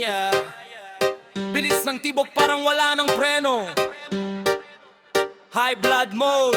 yeah. Bilis ng tibok parang wala ng preno. High blood mode,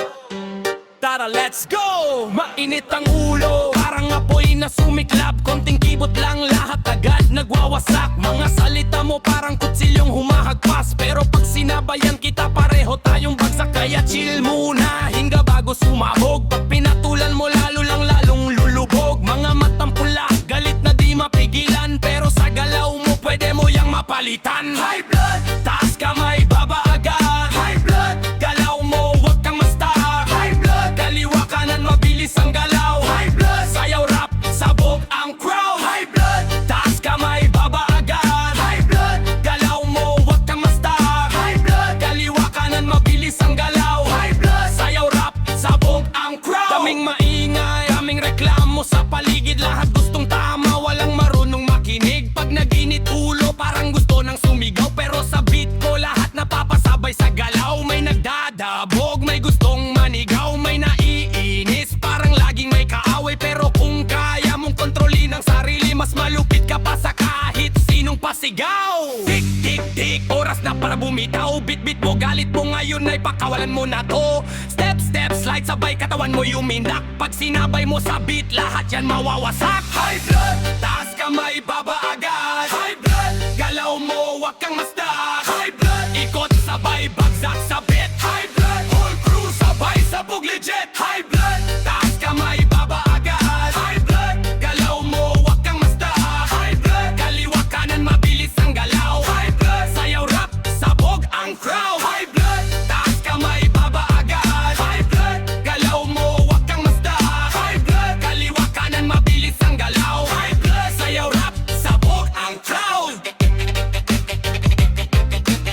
tara let's go! Mainit ang ulo, parang apoy na sumiklab. Konting kibot lang, lahat agad nagwawasak. Mga salita mo parang kutsilyong humahagpas. Pero pag sinabayan kita, pareho tayong bagsak. Kaya chill muna, hinga bago sumabog. Pag pinatulan mo lalo lang lalong lulubog. Mga matang pula, galit na di mapigilan. Pero sa galaw mo pwede mo yang mapalitan. High blood, taas kamay, baba agad. High blood, galaw mo wag kang ma-stop. High blood, kaliwa kanan mabilis ang galaw. High blood, sayaw rap, sabog ang crowd. High blood, taas kamay, baba agad. High blood, galaw mo wag kang ma-stop. High blood, kaliwa kanan mabilis ang galaw. High blood, sayaw rap, sabog ang crowd. Daming maingay, aming reklamo sa paligid. Lahat gustong tama, walang marunong makinig. Pag naginit ulo, parang gusto nang sumigaw. Pero sa beat ko, lahat napapasabay sa galaw. May nagdadabog, may gustong manigaw. May naiinis, parang laging may kaaway. Pero kung kaya mong kontrolin ang sarili, mas malupit ka pa sa kahit sinong pasigaw. Tik, tik, tik, oras na para bumitaw. Bit-bit mo, galit mo ngayon ay pakawalan mo na to. Step, step, slide, sabay katawan mo yumindak. Pag sinabay mo sa beat, lahat yan mawawasak. High blood, taas kamay, baba agad. High blood, galaw mo, wag kang masdak. High blood, ikot sabay, bagsak sa beat. High blood, whole crew sabay, sabog legit. High blood, taas kamay, baba agad. High blood, galaw mo, wag kang masdak. High blood, kaliwa kanan mabilis ang galaw. High blood, sayaw rap, sabog ang crowd. High blood, taas kamay, baba agad. High blood, galaw mo, wag kang masdak. High blood, kaliwa kanan mabilis ang galaw. High blood, sayaw rap, sabog ang crowd.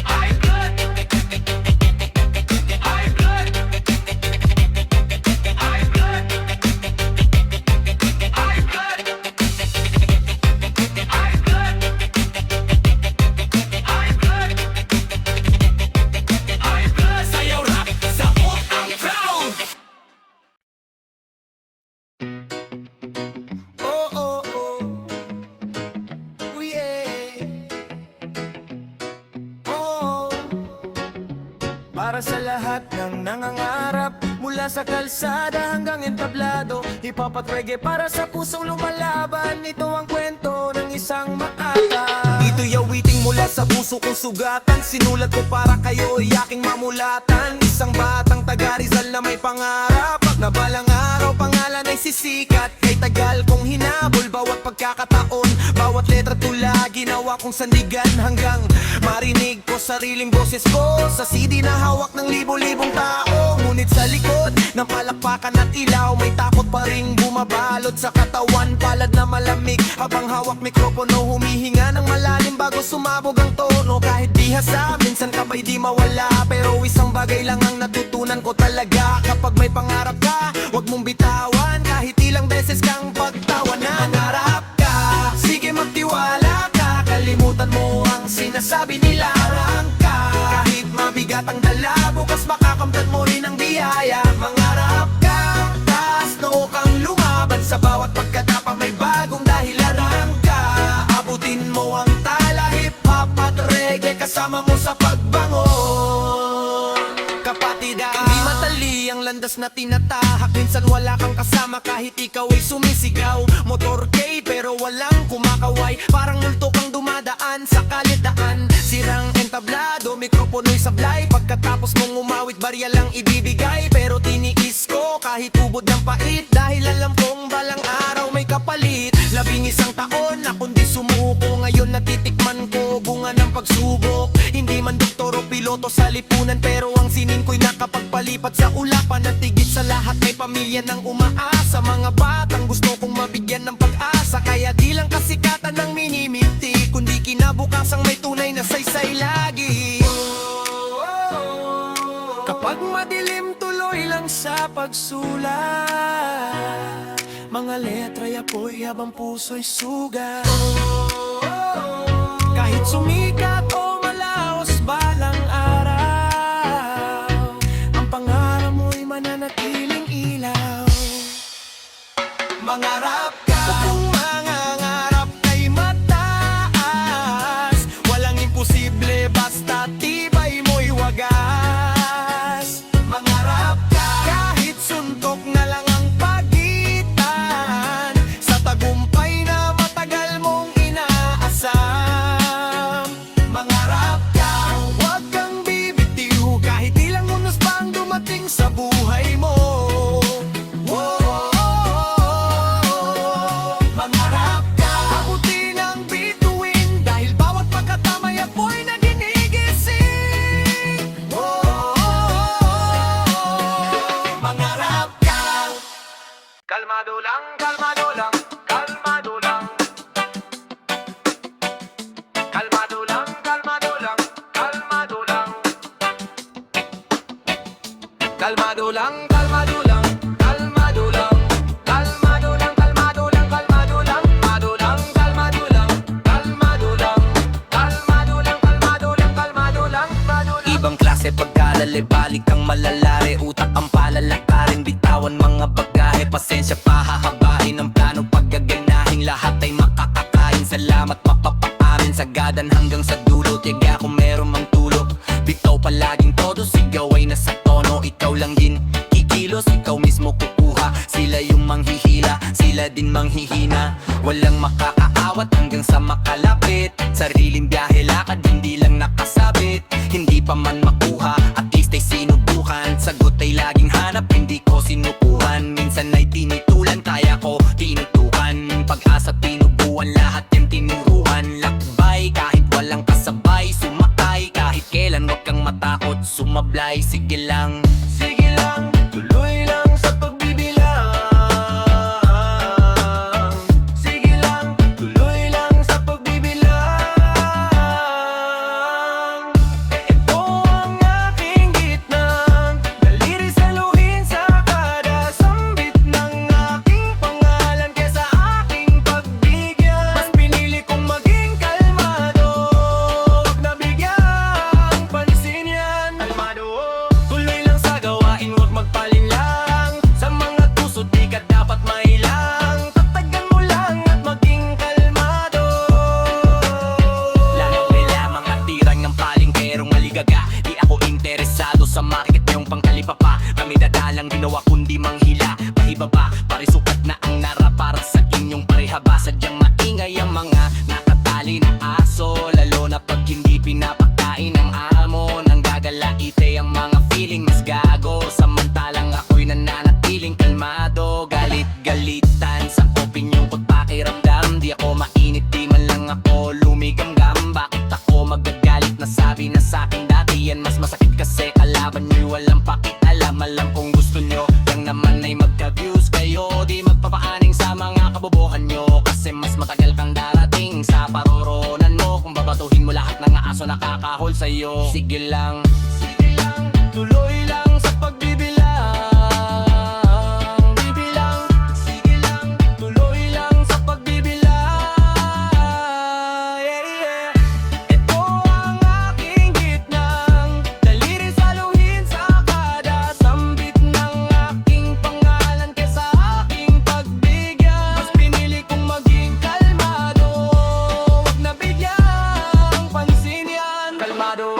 High blood, high blood, high blood, high blood, high blood, high blood, high blood, sayaw rap, sabog ang crowd. Oh, oh, oh. Oh, yeah. Oh. Para sa lahat ng nangangarap, mula sa kalsada hanggang entablado, hip-hop at reggae para sa pusong lumalaban. Ito ang kwento ng isang maata. Ito'y awiting mula sa puso kong sugatan. Sinulat ko para kayo'y aking mamulatan. Isang batang taga Rizal na may pangarap. Pag na balang araw, pangalan ay sisikat. Kay tagal kong hinabol bawat pagkakataon. Bawat letra tula, ginawa kong sandigan. Hanggang marinig ko sariling boses ko sa CD na hawak ng libo-libong tao. Ngunit sa likod ng palakpakan at ilaw, may takot pa ring bumabalot sa katawan. Palad na malamig habang hawak mikropono. Humihinga ng malalim bago sumabog ang tono. Kahit bihasa, minsan ka ba'y di mawala. Pero isang bagay lang ang natutunan ko talaga. Kapag may pangarap ka, wag mong bitawan. Kahit ilang beses kang pagtawanan. Mangarap ka, sige magtiwala ka. Kalimutan mo ang sinasabi nila. Harang ka, kahit mabigat ang dala, bukas makakamtan mo rin ang biyaya. Mangarap ka, taas noo kang lumaban. Sa bawat pagkatapa may bagong dahilan. Harang ka, abutin mo ang tala. Hip-hop at reggae kasama mo sa pagbangon. Kapatid, hindi matali ang landas na tinatahak. Minsan wala kang kasama kahit ikaw ay sumisigaw. Motor K pero walang kumakaway. Parang multo kang dumadaan sa kalidaan. Sirang entablado, mikropono'y sablay. Pagkatapos mong umawit, barya lang ibibigay. Pero tiniis ko kahit ubod ng pait. Dahil alam kong balang araw may kapalit. 11 taon na kundi sumuko. Ngayon natitikman ko bunga ng pagsubok. Hindi man doktor o piloto sa lipunan, pero ang sinin ko'y nakapagpalipat sa ulapan. At higit sa lahat may pamilya ng umaasa. Mga batang gusto kong mabigyan ng pag-asa. Kaya di lang kasikatan ng minimiti, kundi kinabukasang may tunay na saysay lagi. Kapag madilim, tuloy lang sa pagsulat. Mga letra'y apoy habang puso'y sugat. Kahit sumikat o malaos balang araw, ang pangarap mo'y mananatiling ilaw. Mangarap ka, kung mangangarap kay mataas. Kalmado lang, kalmado lang, kalmado lang, kalmado lang, kalmado lang, kalmado lang, kalmado lang, kalmado lang, kalmado lang, kalmado lang, kalmado lang, kalmado lang, kalmado lang. Ibang klase pagkalali, balik ang malalari, utak ang palalakarin, bitawan mga bagahe, pasensya pa hahabain ang plano, paggaganahin lahat ay makakakain. Salamat mapapaamin, sagadan hanggang sa dulo, tiyaga kung meron mang tulog. Bitaw palaging todo, sigaw ay nasa tono, ikaw lang din kikilos, ikaw mismo kukuha. Sila yung manghihila, sila din manghihina, walang makakaawat hanggang sa makalapit. Sariling biyahe lakad, hindi lang nakasabit, hindi pa man makuha, at least ay sinubukan. Sagot ay laging hanap, hindi ko sinukuhan. Minsan ay tinitulan, kaya ko tinutukan. Pag-asa tinubuan, lahat yan tinuruan. Lakbay kahit walang kasabay, sumakay kahit kailan, wag kang matakot sumablay. Sige lang, tuloy lang sa pagbibilang. Sige lang, tuloy lang sa pagbibilang. Ito ang aking gitnang daliri, saluhin sa kada sambit ng aking pangalan kesa aking pagbigyan. Mas pinili kong maging kalmado, wag nabigyan pansin yan. Kalmado, tuloy lang sa gawain, wag magpalinlang. Sa mga tusod di ka dapat mailang, tatagan mo lang at maging kalmado. Lalo nila mga tirang ng palingkerong maligaga, di ako interesado sa market yung pangkalipapa. Kami dadalang ginawa kundi manghila, pahibaba, parisukat na ang nara para sa inyong parehaba. Sadyang maingay ang mga nakatali na aso, lalo na pag hindi pinapakain ng amo. Nang gagalaite ang mga feeling mas gago, samantalang ako'y nananatiling kalmado. Galit-galitan sa opinyon ko't pakiramdam, di ako mainit, di man lang ako lumigamgam. Bakit ako magagalit? Nasabi na sa'kin dati yan, mas masakit kasi kalaban nyo'y walang pakialam. Alam kung gusto nyo lang naman ay magka-views kayo, di magpapaaning sa mga kabobohan nyo, kasi mas matagal kang darating sa paroronan mo. Kung babatuhin mo lahat ng aso nakakahol sa'yo. Sige lang, tuloy lang sa pagbibilang. Bibilang, sige lang, tuloy lang sa pagbibilang. Yeah, yeah. Ito ang aking gitnang daliri, saluhin sa kada sambit ng aking pangalan kesa aking pagbigyan. Mas pinili kong maging kalmado, wag nabigyan pansin yan. Kalmado,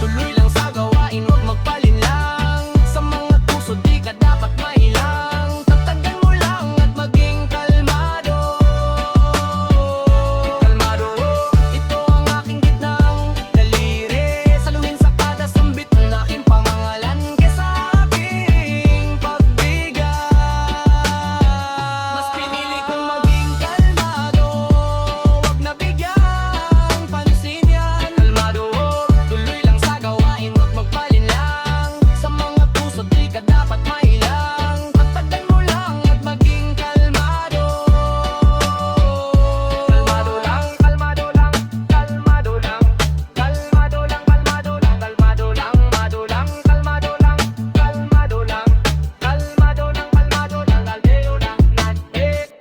tuloy lang sa gawain, wag magpalinlang. Sa mga tusod di ka dapat mailang, tatagan mo lang at maging kalmado. Kalmado, ito ang aking gitnang daliri, saluhin sa kada sambit ng aking pangalan kesa aking pagbigyan. Mas pinili kong maging kalmado, wag nabigyan pansin yan. Kalmado, tuloy lang sa gawain, wag magpalinlang. Sa mga puso di ka dapat mailang, tatagan mo lang at maging kalmado. Kalmado lang, kalmado lang, kalmado lang, kalmado lang, kalmado lang, kalmado lang, kalmado lang, kalmado lang, kalmado lang, kalmado lang, kalmado lang, kalmado lang, natin.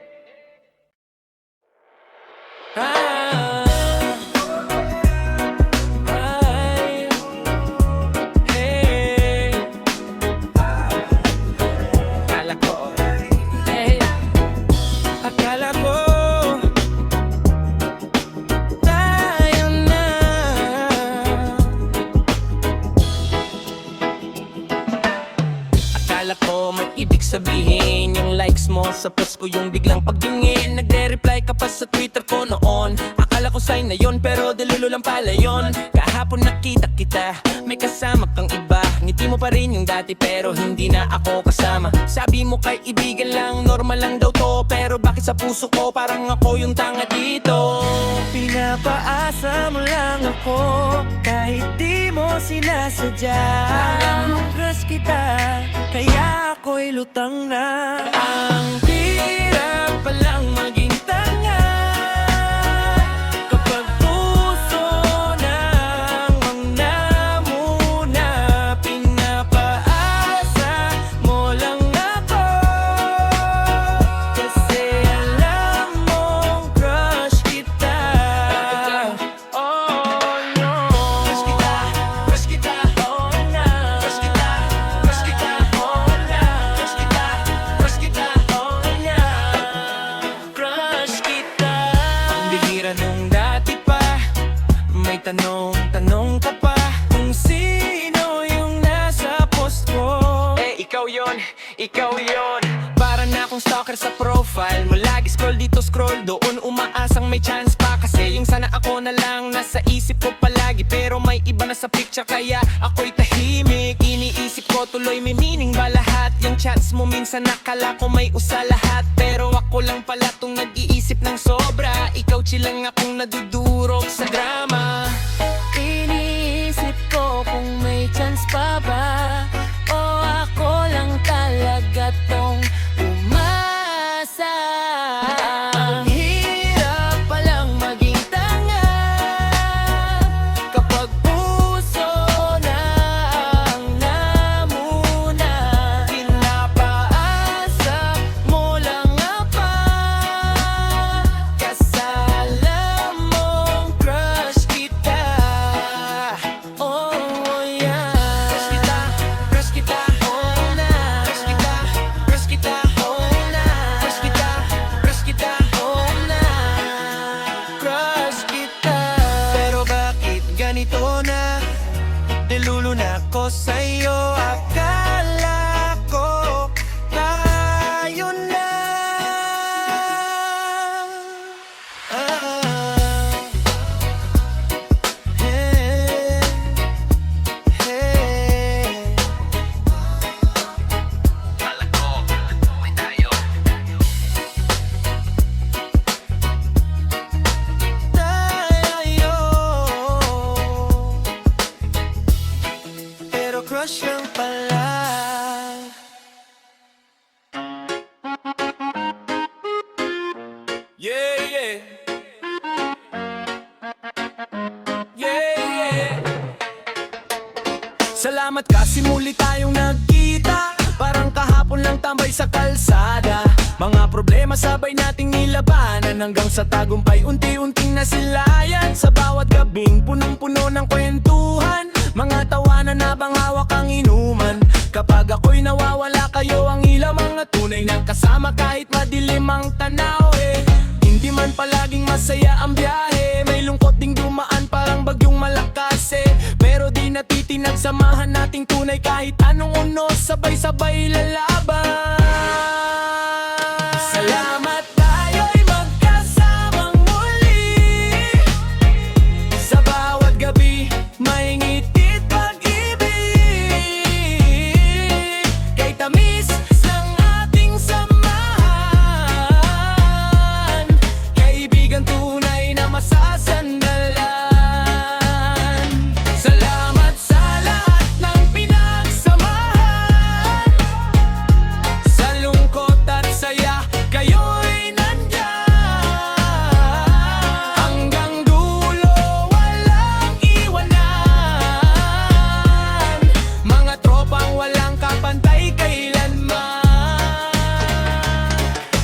Akala ko tayo na. Akala ko may ibig sabihin yung likes mo sa post ko, yung biglang pagtingin. Nagre-reply ka pa sa Twitter ko noon. Akala ko sign na yon, pero delulo lang pala yon. Kahapon nakita kita, may kasama kang iba. Ngiti mo pa rin yung dati pero hindi na ako kasama. Sabi mo kay ibigan lang, normal lang daw to, pero bakit sa puso ko parang ako yung tanga dito? Pinapaasa mo lang ako kahit di mo sinasadya. Alam mo crush kita, kaya ako'y lutang na. Ang hirap palang maging tanga kapag puso nang ang namuna. Pinapaasa Tanong ka pa kung sino yung nasa post ko. Ikaw yon. Para na akong stalker sa profile mo. Lagi scroll dito, scroll doon, umaasang may chance pa. Kasi yung sana ako na lang nasa isip ko palagi. Pero may iba na sa picture kaya ako'y tahimik. Iniisip ko tuloy may meaning ba lahat? Yung chats mo minsan nakala ko may usa lahat. Pero ako lang pala tong nag-iisip ng sobra. Ikaw chilang akong nadudurog sa drama. Iniisip ko kung may chance pa ba, o ako lang talaga tong umasa. Ang hirap palang maging tanga kapag puso na ang namuna. Pinapaasa mo lang apa, kasalan mong crush kita. Oh yeah, crush kita, oh na. Crush kita, oh na. Crush kita, oh na. Crush kita. Pero bakit ganito na? Nilulunak ko sa'yo. Akala ko tayo na. Hey, hey. Tayo, pero crush lang pala. Yeah, yeah. Yeah, yeah. Salamat kasi muli tayong nagkita. Parang kahapon lang tambay sa kalsada. Mga problema sabay nating nilabanan, hanggang sa tagumpay unti-unting nasilayan. Sa bawat gabing punong-puno ng kwentuhan, mga tawanan habang hawak ang inuman. Kapag ako'y nawawala kayo ang ilaw, mga tunay ng kasama kahit madilim ang tanaw. Hindi man palaging masaya ang biyahe, may lungkot ding dumaan parang bagyong malakas. Pero di natitinag, samahan nating tunay kahit anong unos, sabay-sabay lalaban. Salamat tayo'y magkasamang muli. Sa bawat gabi may ngitit pag-ibig. Kay tamis ng ating samahan, kaibigan tunay na masasandalan. Salamat sa lahat ng pinagsamahan. Sa lungkot at saya, kayo'y nandyan. Hanggang dulo, walang iwanan. Mga tropang walang kapantay kailanman.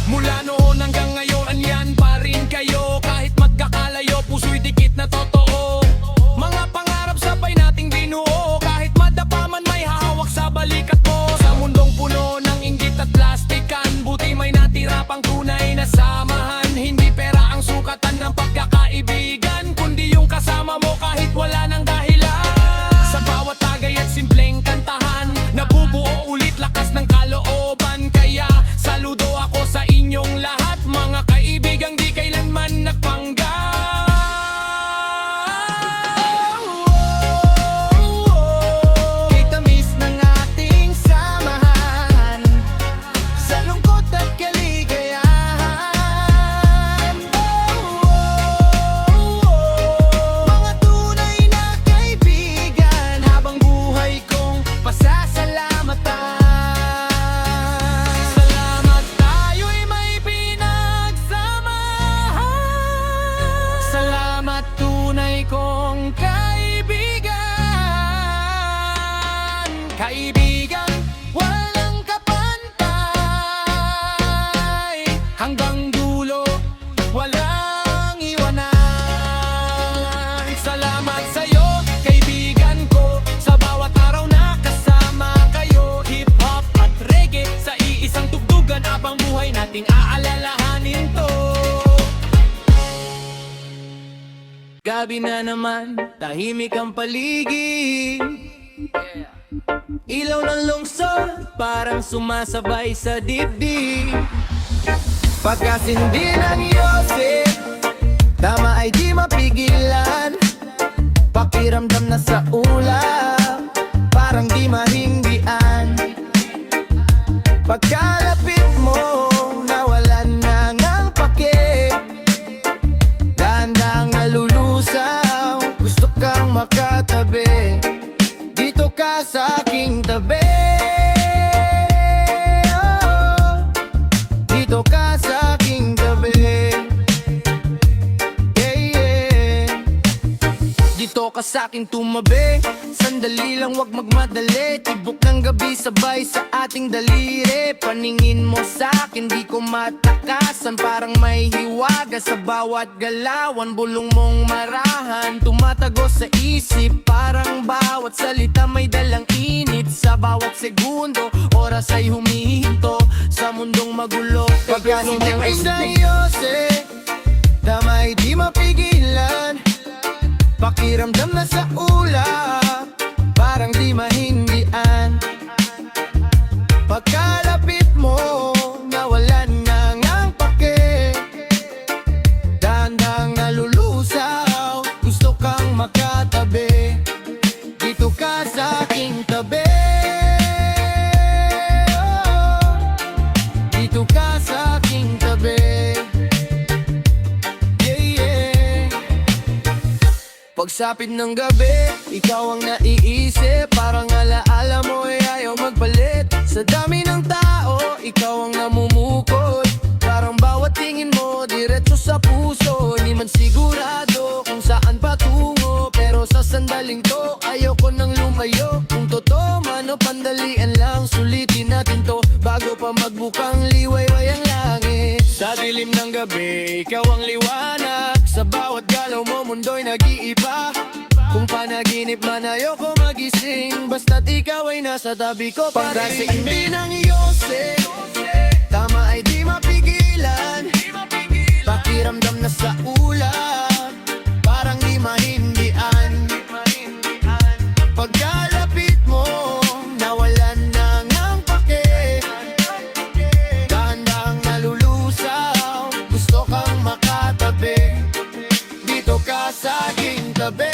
Mula noon hanggang ngayon, andyan pa rin kayo. Kahit magkakalayo, puso'y dikit na totoo. Mga pangarap sabay nating binuo. Kahit madapa man may hahawak sa balikat mo. Sa mundong puno ng inggit at plastikan, buti may natira pang tunay na samahan. Hindi pera ang sukatan ng pagkakaibigan, kundi yung kasama mo kahit wala nang dahilan. Sa bawat tagay at simpleng kantahan, nabubuo ulit lakas ng kalooban. Kaya saludo ako sa inyong lahat, mga kaibigang di kailanman nagpanggap. Kay tamis ng ating samahan, sa lungkot at kaligayahan. Mga tunay na kaibigan, habang buhay kong pasasalamatan. Salamat tayo'y may pinagsamahan. Salamat tunay kong kaibigan. Kaibigan, walang kapantay. Hanggang dulo, walang iwanan. Salamat sa'yo, kaibigan ko. Sa bawat araw na kasama kayo, hip-hop at reggae sa iisang tugtugan, habang buhay nating aalalahanin to. Gabi na naman, tahimik ang paligid. Ilaw ng lungsod, parang sumasabay sa dibdib. Pagkasindi ng yose, tama ay di mapigilan. Pakiramdam na sa ulap, parang di mahinggian. Pagkalapit mo, nawalan na ngang pake. Dahan-dahang nalulusaw, gusto kang makatabi. Dito ka sa aking tabi. Oh, dito ka sa aking tabi. Yeah, yeah. Dito ka sa aking tumabi. Sandali lang, wag magmadali. Tibok ng gabi, sabay sa ating daliri. Paningin mo sa akin, di ko matakasan. Parang may hiwaga sa bawat galawan. Bulong mong marahan, tumatago sa isip. Parang bawat salita may dalang init. Sa bawat segundo, oras ay humihinto sa mundong magulo. Pagkasinding ng yose, damay di mapigilan. Pakiramdam na sa ulap, parang di mahindian. Pagkalapit mo, nawalan na ngang pake. Dahan-dahang nalulusaw, gusto kang makatabi. Dito ka sa aking tabi. Oh, dito ka sa aking tabi. Pagsapit ng gabi, ikaw ang naiisip. Parang alaala mo ay ayaw magpalit. Sa dami ng tao, ikaw ang namumukod. Parang bawat tingin mo, diretso sa puso. Di man sigurado kung saan patungo, pero sa sandaling to, ayoko nang lumayo. Kung totoo man o pandalian lang, sulitin natin to bago pa magbukang liwayway ang langit. Sa dilim ng gabi, ikaw ang liwanag. Sa bawat galaw mo, mundo'y nag-iiba. Kung panaginip man, ayoko magising. Basta't ikaw ay nasa tabi ko pa rin. Pagkasindi ng yose, tama ay di mapigilan. Pakiramdam na sa ulap, parang di mahindian. Pagkalapit mo, nawalan na ngang pake. Dahan-dahang nalulusaw, gusto kang makatabi. Dito ka sa aking tabi.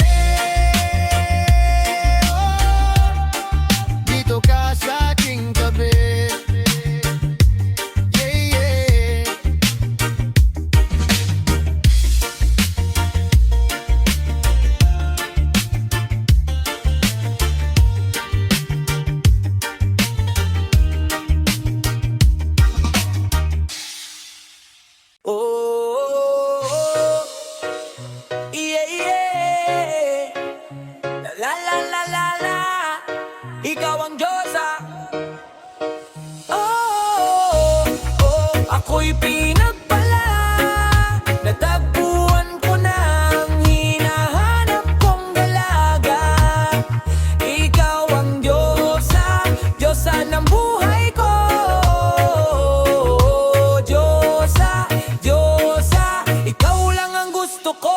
Oh, dito ka sa aking tabi. Yeah, yeah. Oh, yeah, yeah. La la la la la. Ikaw ang Diyosa. Oh, oh, ako'y pinagpala. Natagpuan ko na ang hinahanap kong dalaga. Ikaw ang Diyosa, Diyosa ng buhay ko. Diyosa, Diyosa, ikaw lang ang gusto ko.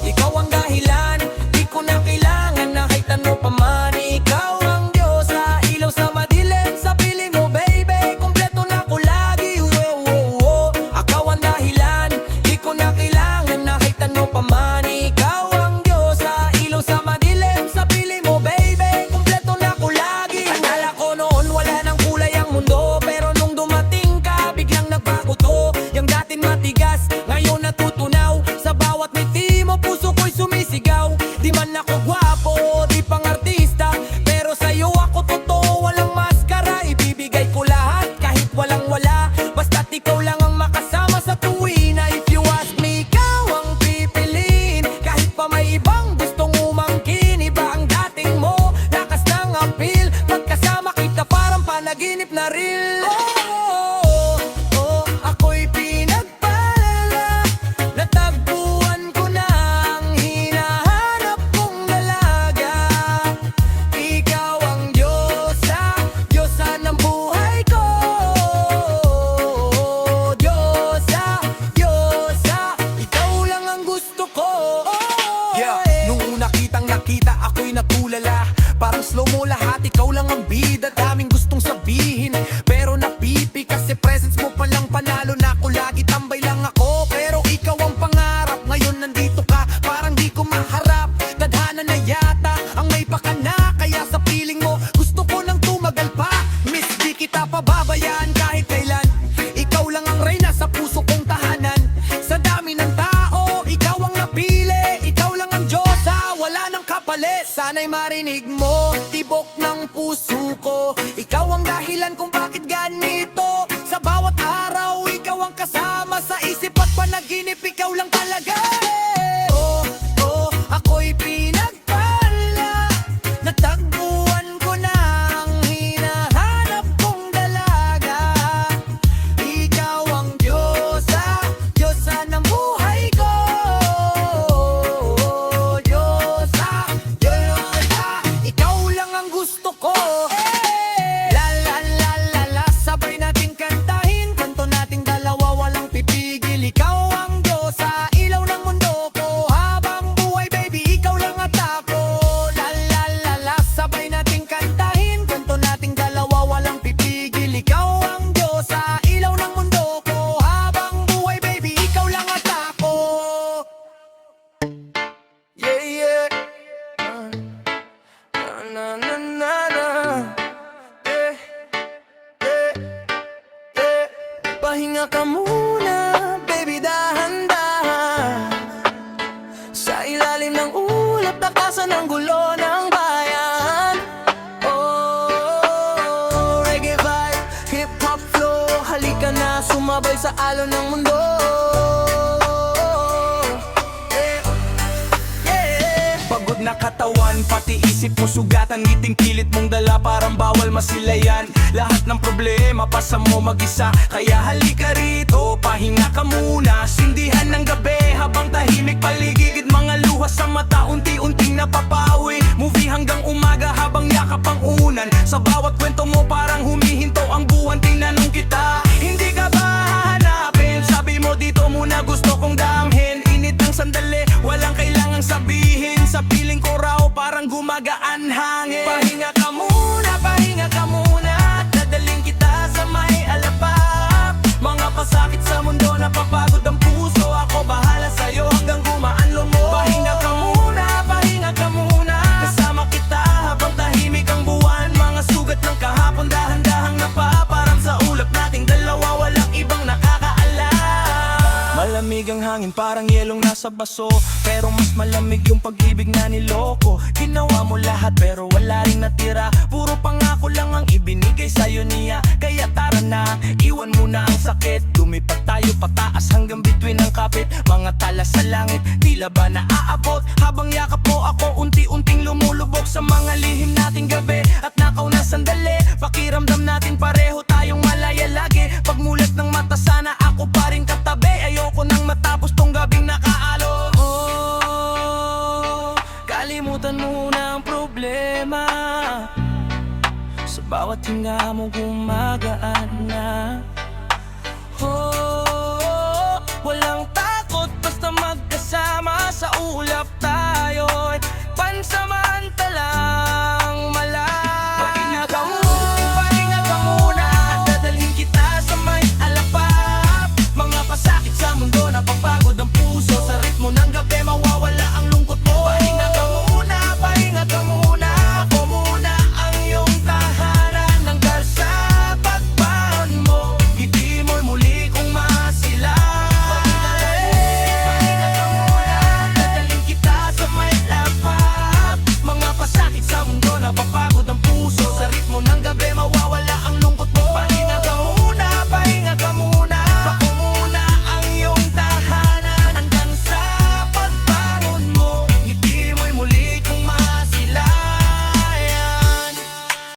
Ikaw ang dahilan, di ko na kailangan na kahit ano pa man. Ikaw ang Diyosa, ilaw sa madilim, sa piling mo baby, kumpleto na ko lagi. Ikaw ang dahilan, di ko na kailangan na kahit ano pa man. Ikaw ang Diyosa, ilaw sa madilim, sa piling mo baby, kumpleto na ko lagi. Akala ko noon wala nang kulay ang mundo, pero nung dumating ka, biglang nagbago to. Yung dating matigas, ngayon natutunaw. Sa bawat ngiti mo, puso ko'y sumisigaw. Di man ako gwapo, di pang artista, pero sa'yo ako totoo, walang maskara. Ibibigay ko lahat kahit walang wala, basta't ikaw lang ang makasama sa tuwina. If you ask me, ikaw ang pipiliin. Sana'y marinig mo, tibok ng puso ko. Ikaw ang dahilan kung bakit ganito. Sa bawat araw, ikaw ang kasama sa isip at panaginip. Ikaw lang talaga. Oh, oh, ako'y pinagpala. Natagpuan ko na ang hinahanap kong dalaga. Ikaw ang Diyosa, Diyosa ng buhay ko. Diyosa, Diyosa, ikaw lang ang gusto ko. La la la la la, sabay natin kantahin. Kanto nating dalawa, walang pipigil. Ikaw ang Diyosa, ilaw ng mundo ko. Habang buhay baby, ikaw lang at ako. La la la la, sabay nating kantahin. Kanto nating dalawa, walang pipigil. Ikaw ang Diyosa, ilaw ng mundo ko. Habang buhay baby, ikaw lang at ako. Yeah, yeah. Na na na na. Eh, eh, eh. Pahinga ka muna, baby, dahan-dahan. Sa ilalim ng ulap, takasan ng gulo ng bayan. Oh, reggae vibe, hip-hop flow. Halika na, sumabay sa alon ng mundo. Pagod na katawan, pati isip mo sugatan. Ngiting pilit mong dala, parang bawal masilayan. Lahat ng problema, pasa mo mag-isa. Kaya halika rito, pahinga ka muna. Sindihan ng gabi, habang tahimik paligid. Mga luha sa mata, unti-unting napapawi. Movie hanggang umaga, habang yakap ang unan. Sa bawat kwento mo, parang humihinto ang buwan. Tinanong kita, hindi ka ba hahanapin? Sabi mo dito muna, gusto kong damhin. Init ng sandali, walang kailangang sabihin. Sa piling ko raw, parang gumagaan hangin. Pahinga ka muna, pahinga ka muna. Dadaling kita sa may alapap. Mga pasakit sa mundo, napapagod ang puso. Ako bahala sa'yo hanggang gumaan lumo. Pahinga ka muna, pahinga ka muna. Kasama kita habang tahimik ang buwan. Mga sugat ng kahapon, dahan-dahang napaparang sa ulap nating dalawa. Walang ibang nakakaalam. Malamig ang hangin, parang yelong nasa baso. Pero mas malamig yung pag-ibig na niloko. Ginawa mo lahat pero wala rin natira. Puro pangako lang ang ibinigay sa'yo niya. Kaya tara na, iwan mo na ang sakit. Lumipat tayo pataas hanggang bituin ng kapit. Mga tala sa langit, tila ba naaabot? Habang yakap mo ako, unti-unting lumulubog sa mga lihim nating gabi. At nakaw na sandali, pakiramdam natin pareho tayong malaya lagi. Pagmulat ng mata, sana ako pa rin katabi. Ayoko nang matapos tong gabing nakaalog. Kalimutan mo na ang problema. Sa bawat hinga mo gumagaan na. Oh, walang takot basta magkasama. Sa ulap tayo'y pansamantala.